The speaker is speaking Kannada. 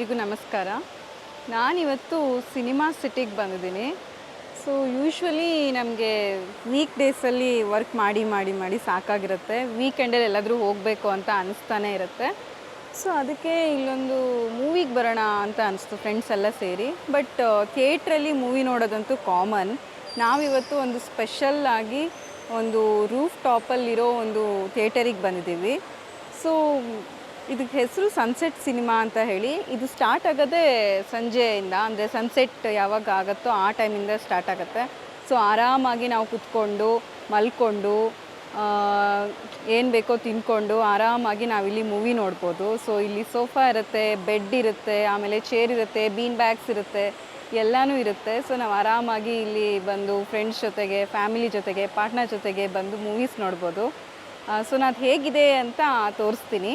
ಎಲ್ರಿಗೂ ನಮಸ್ಕಾರ. ನಾನಿವತ್ತು ಸಿನಿಮಾ ಸಿಟಿಗೆ ಬಂದಿದ್ದೀನಿ. ಸೊ ಯೂಶ್ವಲಿ ನಮಗೆ ವೀಕ್ ಡೇಸಲ್ಲಿ ವರ್ಕ್ ಮಾಡಿ ಮಾಡಿ ಮಾಡಿ ಸಾಕಾಗಿರುತ್ತೆ. ವೀಕೆಂಡಲ್ಲಿ ಎಲ್ಲಾದರೂ ಹೋಗಬೇಕು ಅಂತ ಅನಿಸ್ತಾನೆ ಇರುತ್ತೆ. ಸೊ ಅದಕ್ಕೆ ಇಲ್ಲೊಂದು ಮೂವಿಗೆ ಬರೋಣ ಅಂತ ಅನಿಸ್ತು ಫ್ರೆಂಡ್ಸ್ ಎಲ್ಲ ಸೇರಿ. ಬಟ್ ಥಿಯೇಟ್ರಲ್ಲಿ ಮೂವಿ ನೋಡೋದಂತೂ ಕಾಮನ್. ನಾವಿವತ್ತು ಒಂದು ಸ್ಪೆಷಲ್ ಆಗಿ ಒಂದು ರೂಫ್ ಟಾಪಲ್ಲಿರೋ ಒಂದು ಥಿಯೇಟರಿಗೆ ಬಂದಿದ್ದೀವಿ. ಸೊ ಇದಕ್ಕೆ ಹೆಸರು ಸನ್ಸೆಟ್ ಸಿನಿಮಾ ಅಂತ ಹೇಳಿ. ಇದು ಸ್ಟಾರ್ಟ್ ಆಗೋದೇ ಸಂಜೆಯಿಂದ, ಅಂದರೆ ಸನ್ಸೆಟ್ ಯಾವಾಗ ಆಗುತ್ತೋ ಆ ಟೈಮಿಂದ ಸ್ಟಾರ್ಟ್ ಆಗುತ್ತೆ. ಸೊ ಆರಾಮಾಗಿ ನಾವು ಕುತ್ಕೊಂಡು ಮಲ್ಕೊಂಡು ಏನು ಬೇಕೋ ತಿಂದ್ಕೊಂಡು ಆರಾಮಾಗಿ ನಾವಿಲ್ಲಿ ಮೂವಿ ನೋಡ್ಬೋದು. ಸೊ ಇಲ್ಲಿ ಸೋಫಾ ಇರುತ್ತೆ, ಬೆಡ್ ಇರುತ್ತೆ, ಆಮೇಲೆ ಚೇರ್ ಇರುತ್ತೆ, ಬೀನ್ ಬ್ಯಾಗ್ಸ್ ಇರುತ್ತೆ, ಎಲ್ಲನೂ ಇರುತ್ತೆ. ಸೊ ನಾವು ಆರಾಮಾಗಿ ಇಲ್ಲಿ ಬಂದು ಫ್ರೆಂಡ್ಸ್ ಜೊತೆಗೆ, ಫ್ಯಾಮಿಲಿ ಜೊತೆಗೆ, ಪಾರ್ಟ್ನರ್ ಜೊತೆಗೆ ಬಂದು ಮೂವೀಸ್ ನೋಡ್ಬೋದು. ಸೊ ನಾನು ಹೇಗಿದೆ ಅಂತ ತೋರಿಸ್ತೀನಿ.